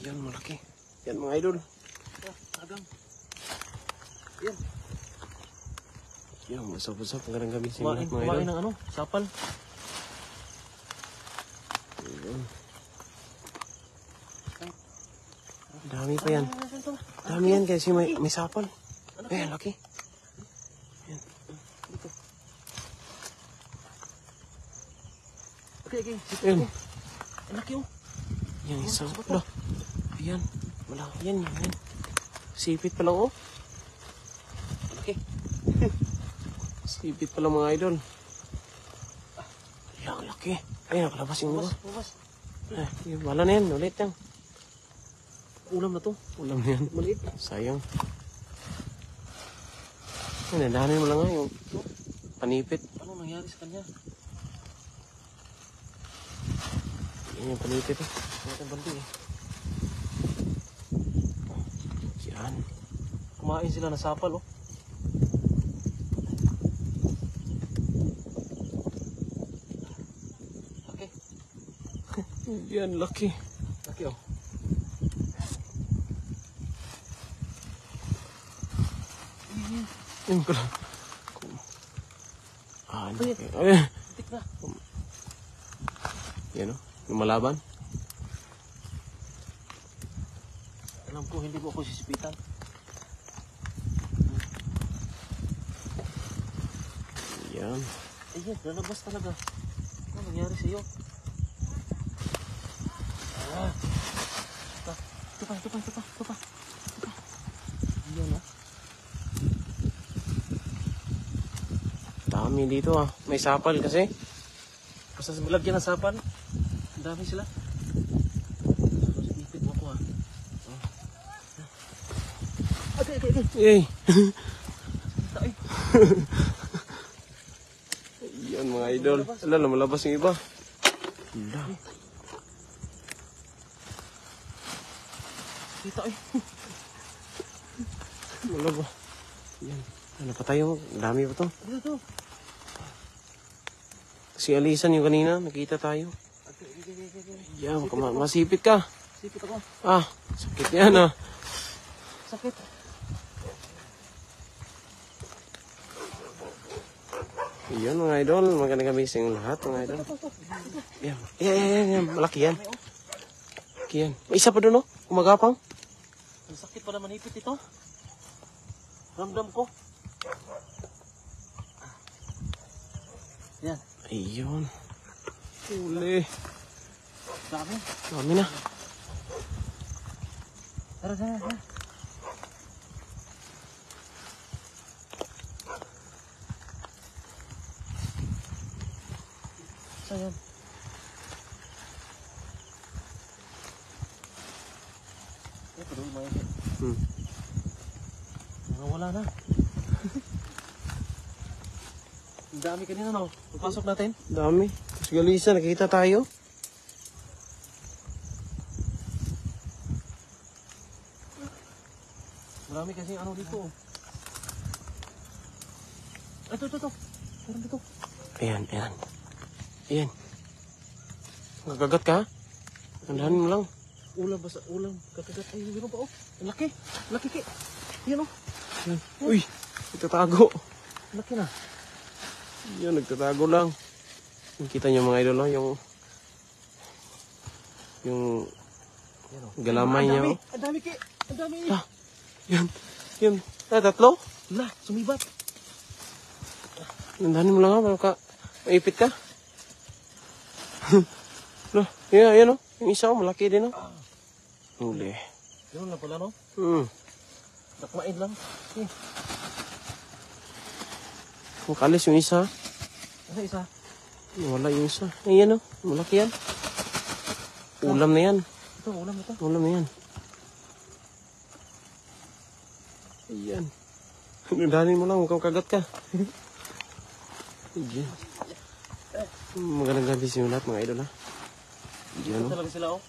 Ayan, malaki. Yan mga idol. Agang. Yan. Yan, masap-masap. Magandang gabi sa Kumain, inyo mga kumain idol. ng ano, sapal. Ayan. Dami pa yan. Dami yan kasi may sapal. Ayan, laki. Ayan. Okay. Ayan. Ang laki oh. Yan, isa. Wala. Ayan. Wala. Yan. Sipit pa lang oh. Okay. Sipit pa lang mga idol. Ayan, laki. Ayan, nakalabas yung iba. Bubas. Wala na yan. Ulit yan. Ulam na to. Ulam na yan. Maliit. Sayang. Nandahanin mo lang nga yung panipit. Ano nangyari sa kanya? Yan yung panipit eh. Ang bandi eh. Yan. Kumain sila ng sapal oh. Okay. Yan, laki. Laki oh. Yan pala. Laki. Ay. Tik na. Yan o. Lumalaban. Alam ko hindi mo ako sisipitan. Yan. Ayun, lalabas talaga. Ano nangyari sa'yo? Ito pa. Yan ah. Dami dito ah. May sapal kasi. Basta lagyan ng sapal. Ang dami sila. Ipit mo ako ah. Okay. Yay. Ay. Yan mga idol. Wala, lumalabas yung iba. Wala. Kita eh. Wala ba? Yan. Ano pa tayo? Dami pa to. Dito. Si Alisan yung kanina. Nakita tayo. Okay. Yan. Masipit ka. Sipit ako. Ah. Sakit yan ah. Sakit. Yan mga idol. Magandang gabi sa inyong lahat mga idol. Yan. Yan. Malaki yan. Malaki yan. May isa pa doon oh. Kumagapang. Ang sakit pala manipit ito. Ramdam ko. Yan. Ayun. Uli. Dami. Dami na. Tara. Ayan. Padulo mo yun. Wala na. Ang dami kanina no. Pagpasok natin. Dami. Si Alisan, nakita tayo. Marami kasi ano dito. Ito. Parang dito. Ayan. Nagagat ka? Andahan mo lang. Ulam basta ulam. Kakagat. Ay, meron pa oh. Ang laki. Laki ki. Yan oh. Ayan. Uy, nagtatago. Laki na. Yan, nagtatago lang. Kita niyo mga idol, oh, yung Yan oh. galamay niya. Oh. Ang dami ki. Ang dami. Ah, yan. Tatlo? La, sumibat. Nandahanin mo lang ha, para maipit ka. No, yan, oh. Yung isa, malaki din, oh. Huli. Yan lang pala no. Nakmain lang. Makalis yung isa. Ano isa? Wala yung isa. Ayan, oh. Malaki yan. Ulam na yan. Ito, ulam ito. Ulam na yan. Ayan. Nandahanin mo lang, mukhang kagat ka. Ayan. Magandang gabi sa inyo lahat, mga idol, ha. Ayan, Ito oh. talaga sila oh.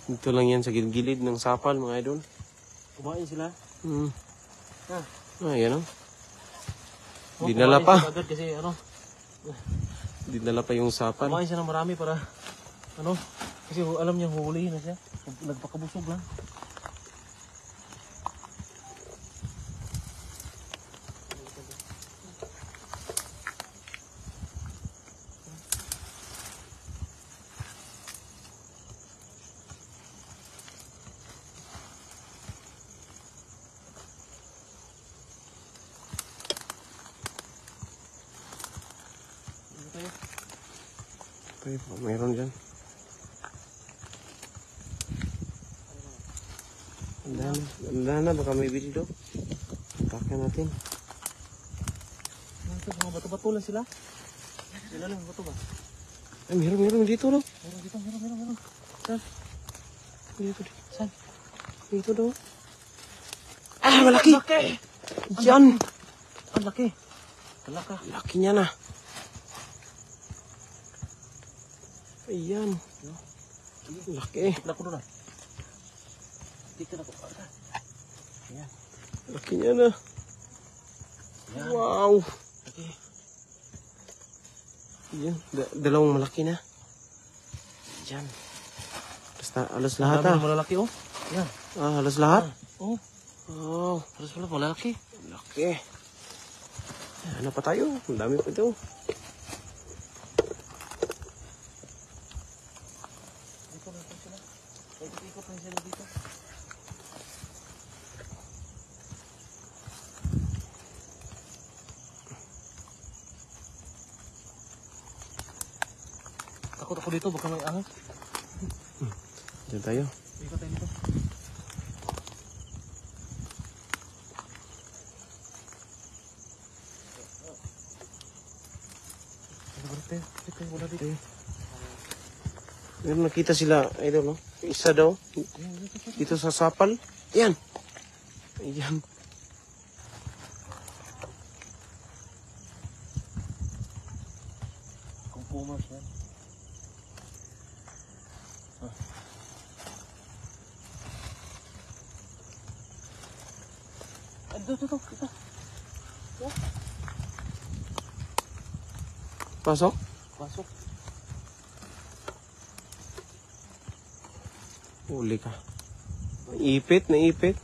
Dito lang yan sa gilid ng sapal, mga idol. Kumain sila. Ayan, oh. Dinala pa. Agad kasi ano. Dinala pa yung sapal. Kumain siya ng marami para, ano, kasi alam niya huhulihin na siya. Nagpakabusog lang. Ay, mayroon dyan. Ganda na, baka may video. Takan natin. Mga bato-bato lang sila. Sila lang, bato ba? Ay, meron dito daw. Meron dito, meron. Saan? Dito. Saan? Dito daw. Ah, malaki! Laki! Diyan! Ang laki! Laka. Laki niya na. Ayan. Laki. Tikla ko doon ah. Tikla ko. Ayan. Laki niya na. Ayan. Wow. Laki. Ayan. Dalawang malaki na. Ayan. Basta alas lahat Dami ah. ng malalaki oh. Ayan. Ah, alas lahat. Oh. Wow. Halos pala malalaki. Laki. Ano pa tayo? Ang dami pa ito. Ikot na sila dito. Takot ako dito, baka may ahas. Diyan tayo. Ikot tayo dito. Wala dito. Meron nakita sila, idol, no? Isa daw. Dito sa sapal. Ayan. Ayan. Kung pumas yan. Ito. Pasok. Pasok. Uli ka. Naipit.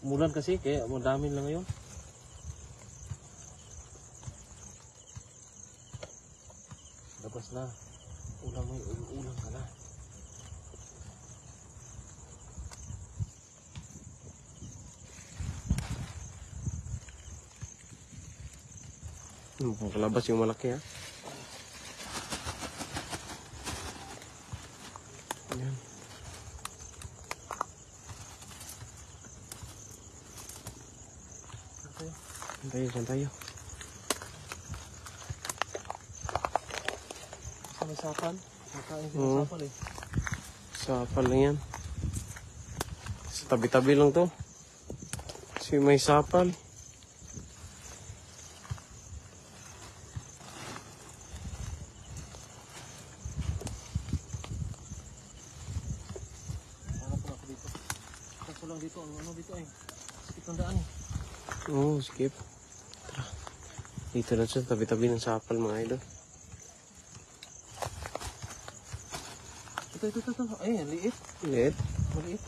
Umulan kasi, kaya madami lang ngayon. Labas na. Ulam ka na. Kalabas yung malaki, ha? Ayan. Diyan tayo. Sa may sapal. Nakain sila Oo. sapal eh. Sapal lang yan. Sa tabi-tabi lang to. Kasi may sapal. Hanap ko dito. Kaso lang dito. Ano dito eh. Sakit ng daan eh. Oo, skip. Tara. Dito na siya, tabi-tabi ng sapal, mga idol. Ito. Ay, liit. Liit. Maliit.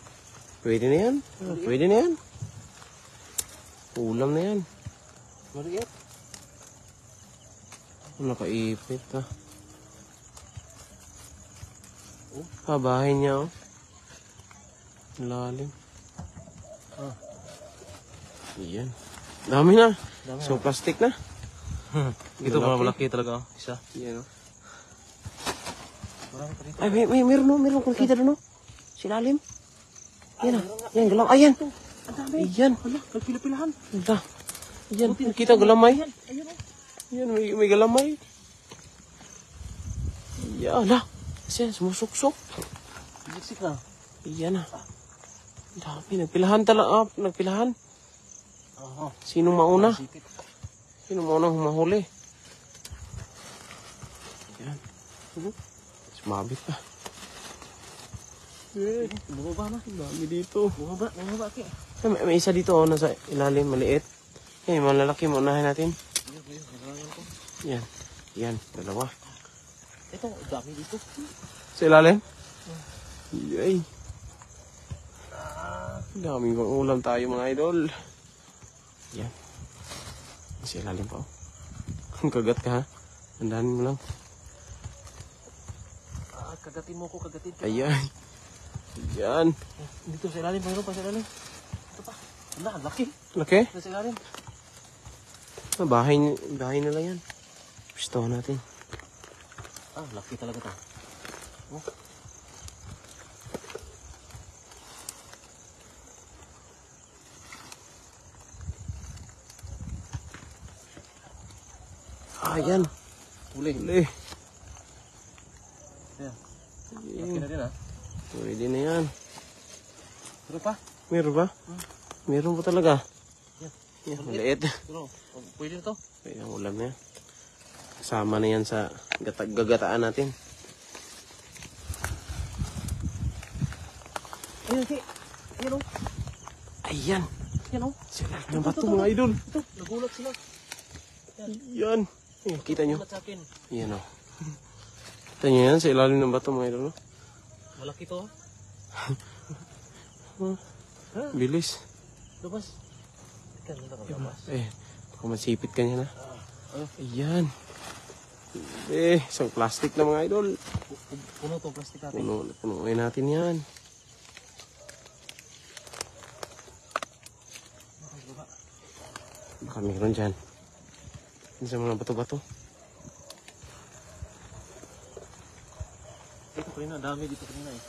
Pwede na yan. Pwede na yan. Ulam na yan. Maliit. Nakaipit, ha. Bahay niya, oh. Lalim. Ah. Iyan. Dami na. Dami So, plastic na. Ito Malaki. malaki talaga. Isa. Iyan, oh. Marami pa dito. Ay, meron kung kita doon, oh. Silalim. Yan, yan, galam. Ayan. Ang dami. Ayan. Hala, nagpila-pilahan. Wala. Ayan, kita galamay. Ayun oh. Ayan, may galamay. Ayan, ala. Ayan, sumusuksok. Bigsik na. Ayan, ah. Dami, nagpilahan talaga. Nagpilahan. Oo. Sino mauna? Sikit. Sino mauna humahuli? Ayan. Sumabit pa. Eh, Bumaba na. dami dito. Bumaba. Ke. May isa dito, oh, nasa ilalim, maliit. Eh, malalaki, maunahin natin. Ayun, narangan ko. Yan. Yan, dalawa. Ito, dami dito. Sa ilalim? Yay. Daming ulam tayo mga idol. Yan. Sa ilalim pa oh. Ang kagat ka ha. Andahan mo lang. Kagatin mo ko, kagatin ko. Ayan. Yan. Dito sa ilalim, mayroon pa sa ilalim. Ito pa. Wala, ang laki. Laki? Ito sa ilalim. Bahay nila yan. Pistohan natin. Laki talaga to. Oh. Yan. Huli. Huli. Ayan. Laki na din ha. Pwede na yan. Meron pa? Meron ba? Meron pa talaga. Yan. Yan, maliit. Pero, pwede na to. Pwede ang ulam niya. Kasama na yan sa gagataan natin. Ayun, si. Ayun o. Ayan. Yan o. Sila ng bato mga idol. Ito, nagulat sila. Yan. Ayan, kita nyo. Nagulat sa akin. Yan o. Kita nyo yan sa ilalim ng bato mga idol. No? Malaki to ha. Bilis. Labas. Ika, nila ka labas. Baka masipit ka niya na. Ayun. Ayan. Isang plastic na mga idol. Puno to, plastic natin. Punuin natin yan. Baka meron dyan. Yan sa mga bato-bato. Ito kanina, dami dito kanina eh.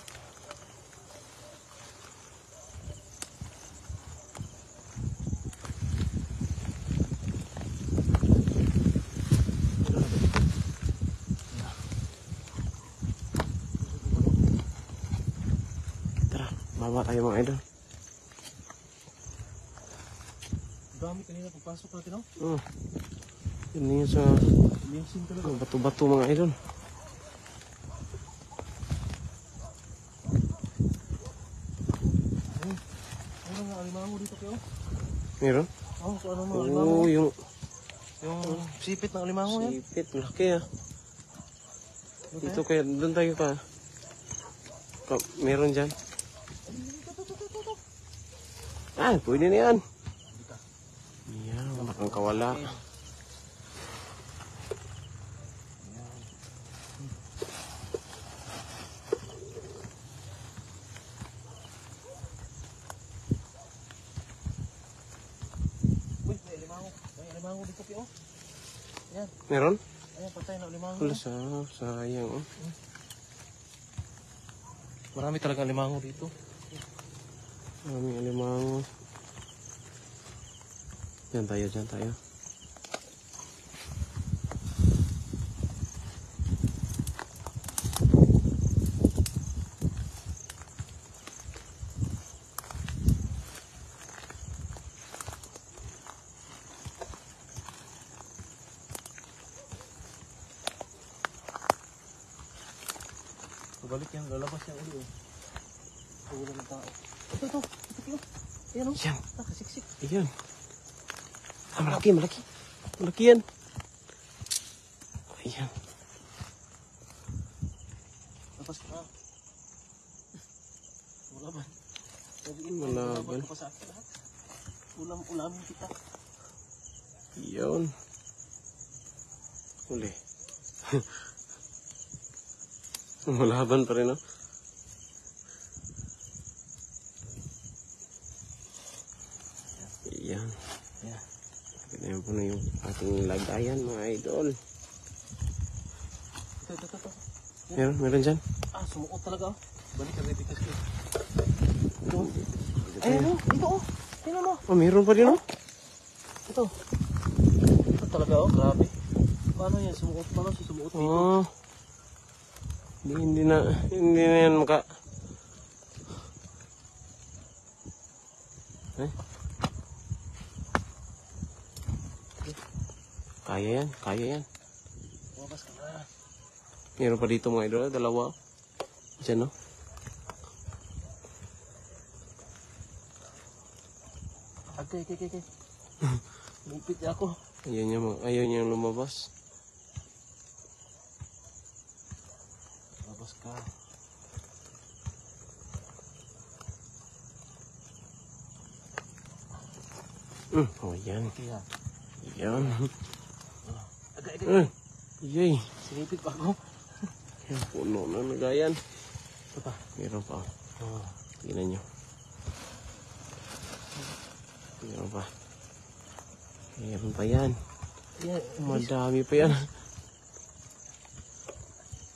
Tara, baba tayo mga idol. Dami kanina pagpasok natin oh. Yan yun sa Amazing talaga. bato-bato mga idol. Ano nga alimango dito kayo? Meron? So ano mga alimango? Yung Yung sipit ng alimango yan. sipit. Laki Dito kaya, doon tayo ka. Meron dyan. Pwede na yan. Yan, bakang kawala. Uy, may alimango. May alimango dito kayo. Ayan, Meron? ayan patay na alimango. Wala sayang oh. Marami talaga alimango dito. Maraming alimango. Diyan tayo. Balik yan, lalabas yan ulit. Wala ng tao. Ito kayo. Ayan o. Yan. Nakasiksik. Ayun. Malaki. Malaki yan. Ayan. Labas ka. Ulaban. Ulaban. Pa sa akin lahat. Ulamin kita. Yun. Uli. Malaban pa rin, no? Ayan. Ayan. Ganyan po na yung ating lagayan, mga idol. Ito. Meron dyan? Sumuot talaga. Balik ka dito kasi. Ito. Ayan, Ito o. Tingnan mo. meron pa din, no? Ito. Ito talaga o. Grabe. Paano yan? Paano siya sumuot dito? Hindi na yan maka... Kaya yan. Lumabas ka na. Meron pa dito mga idol, dalawa. Diyan, no? Okay. Lupit niya ako. Ayaw niya lumabas. Labas ka. Oh, yan. Kaya. Yan. Agay. Yay. Sinipit pa ako. Yan, puno na nagayan. Ito pa. Meron pa. Oh. Tingnan nyo. Meron pa. Meron pa yan. Yeah, Madami pa yan.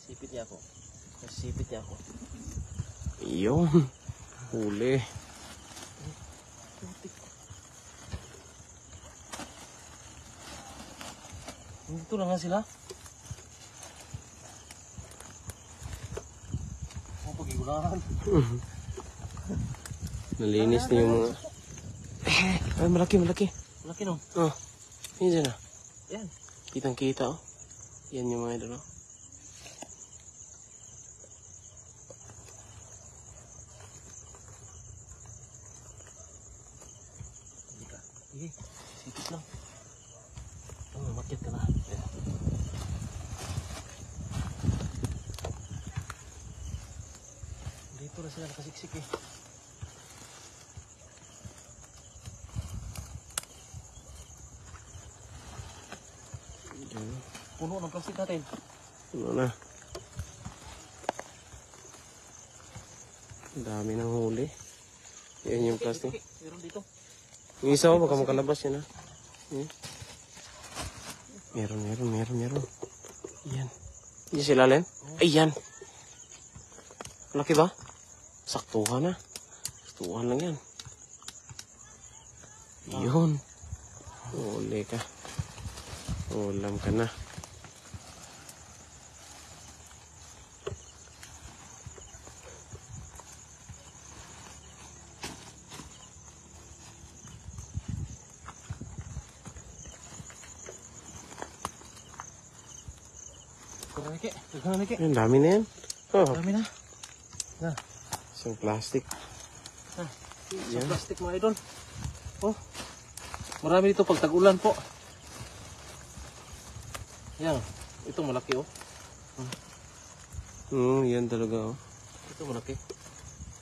sipit niya ako. Sipit niya ako. Yun. Huli. Dito na nga sila. Ang pag-igulahan. Nalinis na yung mga... Ay, malaki. Laki no? Oh, yun dyan ah. Yan. Kitang kita oh. Yan yung mga idol oh. Hindi ka. Sige. Sipit lang. Oh, makit ka na. Yan. Dito na sila nakasiksik eh. Yan. Puno ng plastic natin. Ano na. Ang dami ng huli. Yan yung plastic. Meron dito. Yung isa oh, baka makalabas yan ah. Yan. Meron. Yan. Yan sila Len. Ay yan. Laki ba? Saktuhan na. Saktuhan lang yan. Yun. Huli ka. Ulam ka na. Niki. Ang dami na yan. Oh, Dami na. Na. isang plastic. Sa plastic mga idol. Oh. Marami dito pag tag-ulan po. Yan. Ito malaki oh. Yan talaga oh. Ito malaki.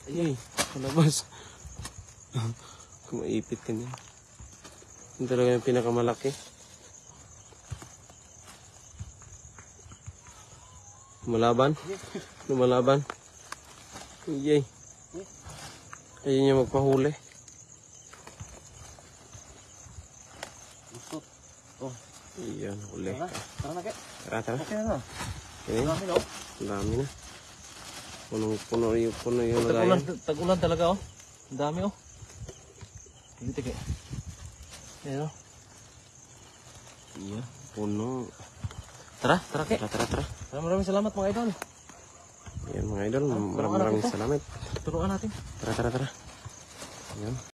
Ay, palabas. Kumaipit ka niya. Yan talaga yung pinakamalaki. Lumalaban? Lumalaban? Yay. Ayun yung magpahuli. Lusot. Oh. Iyan, huli ka. Tara na kaya. Tara. Okay na na. Okay. Dami na oh. Ang dami na. Puno yung lagayan. Tag-ulan talaga oh. Ang dami oh. Hindi kaya. Ayan oh. Iya, puno. Tara kaya. Tara. Maraming salamat mga idol. Yan mga idol, maraming salamat. Turuan natin. Tara. Yan.